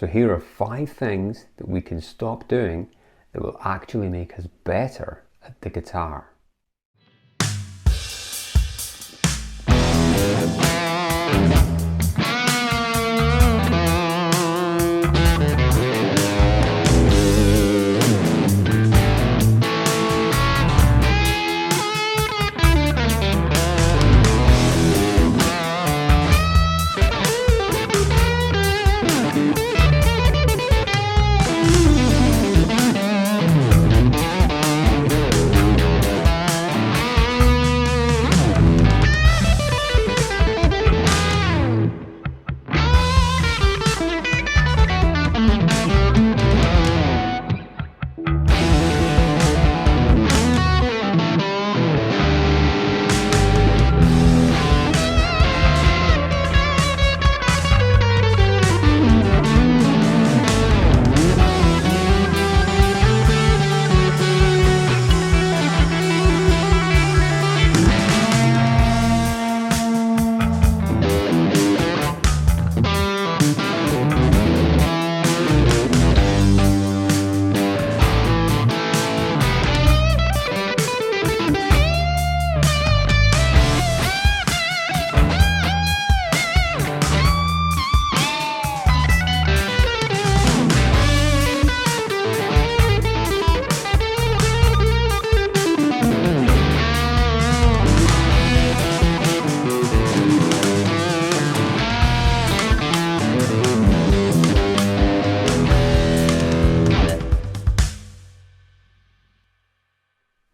So here are 5 things that we can stop doing that will actually make us better at the guitar.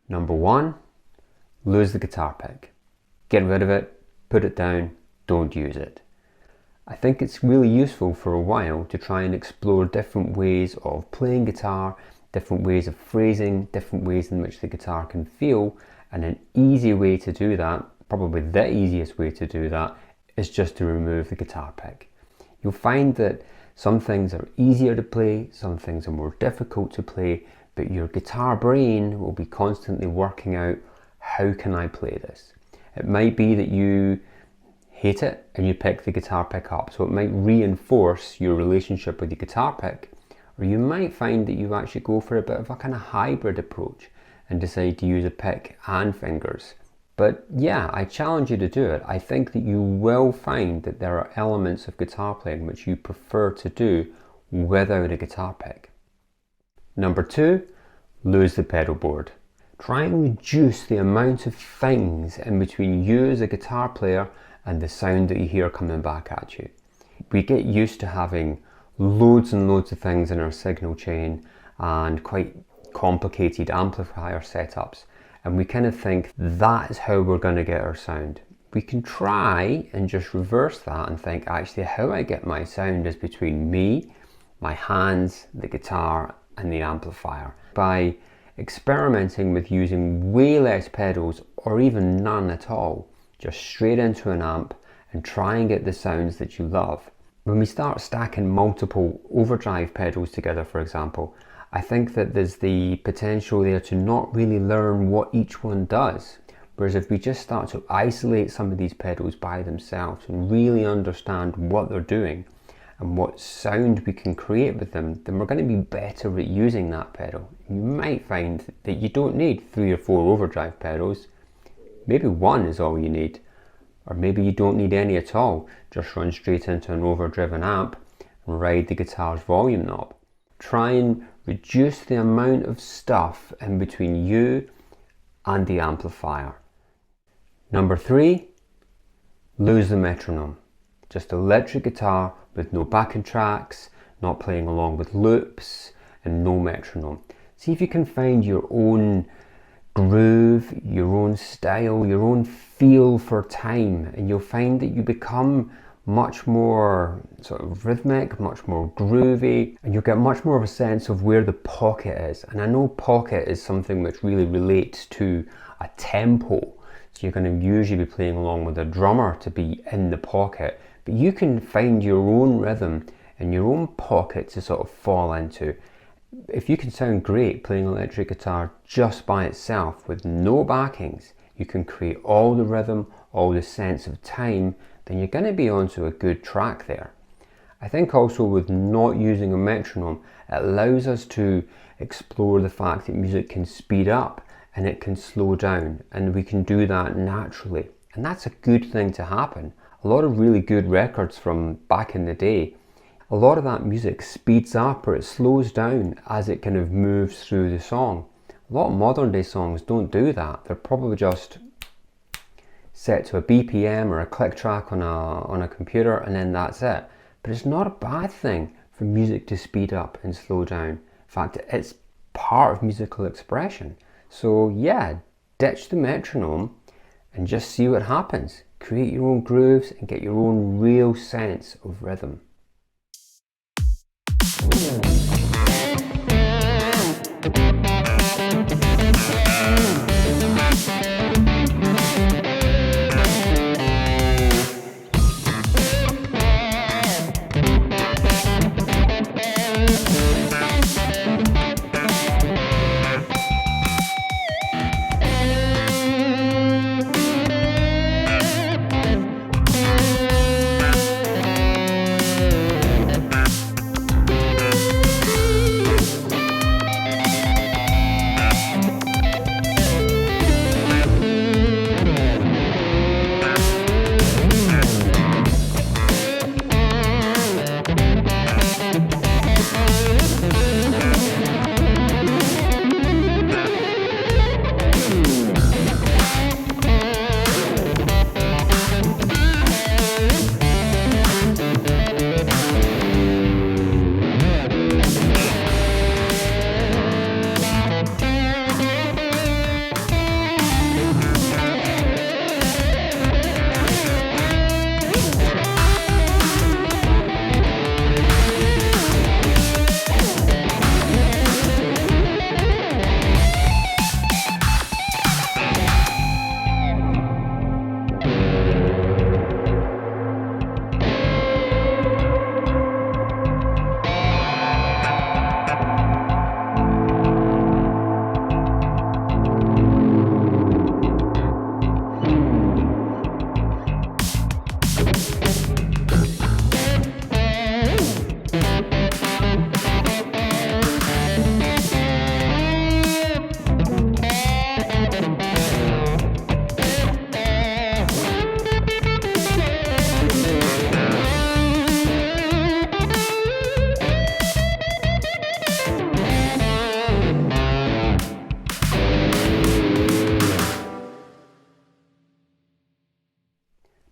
Number 1, lose the guitar pick. Get rid of it, put it down, don't use it. I think it's really useful for a while to try and explore different ways of playing guitar, different ways of phrasing, different ways in which the guitar can feel, and an easy way to do that, probably the easiest way to do that, is just to remove the guitar pick. You'll find that some things are easier to play, some things are more difficult to play, but your guitar brain will be constantly working out, how can I play this? It might be that you hate it and you pick the guitar pick up, so it might reinforce your relationship with the guitar pick, or you might find that you actually go for a bit of a kind of hybrid approach and decide to use a pick and fingers. But yeah, I challenge you to do it. I think that you will find that there are elements of guitar playing which you prefer to do without a guitar pick. Number 2, lose the pedal board. Try and reduce the amount of things in between you as a guitar player and the sound that you hear coming back at you. We get used to having loads and loads of things in our signal chain and quite complicated amplifier setups, and we kind of think that is how we're going to get our sound. We can try and just reverse that and think, actually, how I get my sound is between me, my hands, the guitar, and the amplifier. By experimenting with using way less pedals or even none at all, just straight into an amp and try and get the sounds that you love. When we start stacking multiple overdrive pedals together, for example, I think that there's the potential there to not really learn what each one does. Whereas if we just start to isolate some of these pedals by themselves and really understand what they're doing and what sound we can create with them, then we're going to be better at using that pedal. You might find that you don't need 3 or 4 overdrive pedals. Maybe 1 is all you need. Or maybe you don't need any at all. Just run straight into an overdriven amp and ride the guitar's volume knob. Try and reduce the amount of stuff in between you and the amplifier. Number 3, lose the metronome. Just electric guitar with no backing tracks, not playing along with loops, and no metronome. See if you can find your own groove, your own style, your own feel for time, and you'll find that you become much more sort of rhythmic, much more groovy, and you'll get much more of a sense of where the pocket is. And I know pocket is something which really relates to a tempo, so you're going to usually be playing along with a drummer to be in the pocket, but you can find your own rhythm and your own pocket to sort of fall into. If you can sound great playing electric guitar just by itself with no backings, you can create all the rhythm, all the sense of time, then you're going to be onto a good track there. I think also with not using a metronome, it allows us to explore the fact that music can speed up and it can slow down, and we can do that naturally. And that's a good thing to happen. A lot of really good records from back in the day, a lot of that music speeds up or it slows down as it kind of moves through the song. A lot of modern day songs don't do that. They're probably just set to a BPM or a click track on a computer, and then that's it. But it's not a bad thing for music to speed up and slow down. In fact, it's part of musical expression. So yeah, ditch the metronome and just see what happens. Create your own grooves and get your own real sense of rhythm.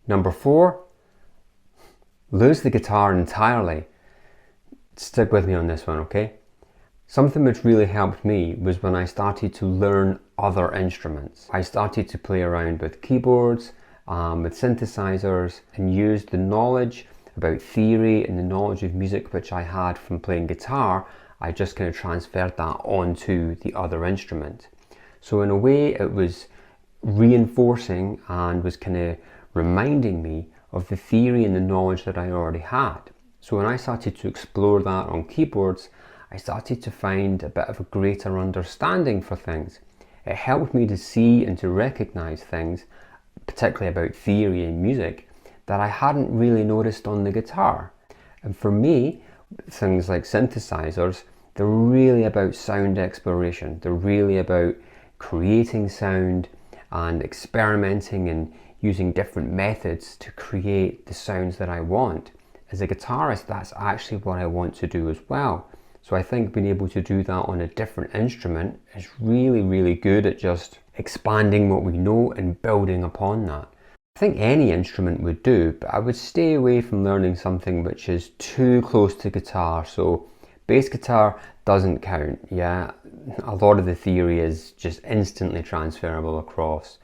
Number 4, lose the guitar entirely. Stick with me on this one, okay? Something which really helped me was when I started to learn other instruments. I started to play around with keyboards, with synthesizers, and used the knowledge about theory and the knowledge of music which I had from playing guitar. I just kind of transferred that onto the other instrument. So in a way it was reinforcing and was kind of reminding me of the theory and the knowledge that I already had. So when I started to explore that on keyboards, I started to find a bit of a greater understanding for things. It helped me to see and to recognize things, particularly about theory in music, that I hadn't really noticed on the guitar. And for me, things like synthesizers, they're really about sound exploration. They're really about creating sound and experimenting and using different methods to create the sounds that I want. As a guitarist, that's actually what I want to do as well. So I think being able to do that on a different instrument is really, really good at just expanding what we know and building upon that. I think any instrument would do, but I would stay away from learning something which is too close to guitar. So bass guitar doesn't count, yeah. A lot of the theory is just instantly transferable across.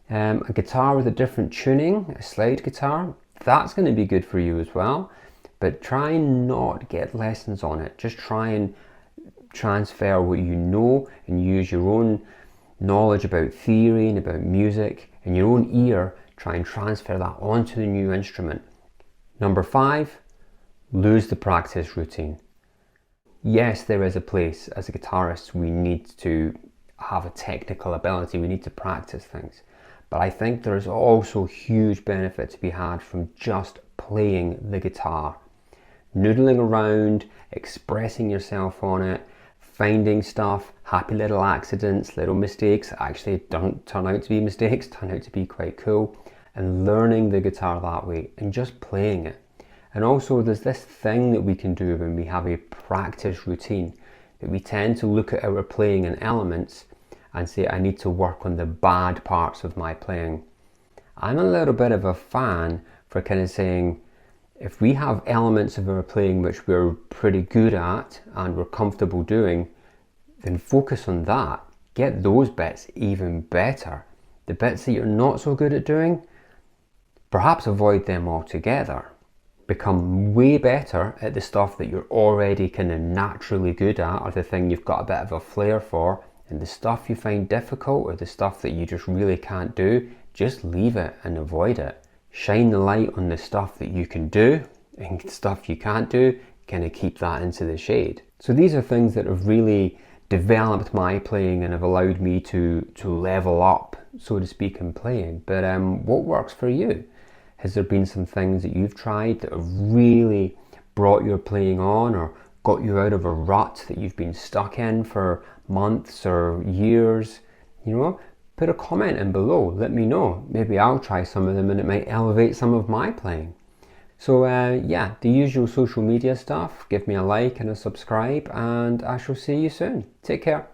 A guitar with a different tuning, a slide guitar, that's going to be good for you as well, but try and not get lessons on it. Just try and transfer what you know and use your own knowledge about theory and about music and your own ear. Try and transfer that onto the new instrument. Number 5, lose the practice routine. Yes, there is a place as a guitarist we need to have a technical ability, we need to practice things. But I think there is also huge benefit to be had from just playing the guitar. noodling around, expressing yourself on it, finding stuff, happy little accidents, little mistakes that actually don't turn out to be mistakes, turn out to be quite cool, and learning the guitar that way and just playing it. And also there's this thing that we can do when we have a practice routine, that we tend to look at our playing and elements and say, I need to work on the bad parts of my playing. I'm a little bit of a fan for kind of saying, if we have elements of our playing which we're pretty good at and we're comfortable doing, then focus on that. Get those bits even better. The bits that you're not so good at doing, perhaps avoid them altogether. Become way better at the stuff that you're already kind of naturally good at, or the thing you've got a bit of a flair for, and the stuff you find difficult or the stuff that you just really can't do, just leave it and avoid it. Shine the light on the stuff that you can do, and stuff you can't do, kind of keep that into the shade. So these are things that have really developed my playing and have allowed me to level up, so to speak, in playing. But what works for you? Has there been some things that you've tried that have really brought your playing on or got you out of a rut that you've been stuck in for months or years? You know, put a comment in below, let me know. Maybe I'll try some of them and it might elevate some of my playing. So yeah, the usual social media stuff. Give me a like and a subscribe, and I shall see you soon. Take care.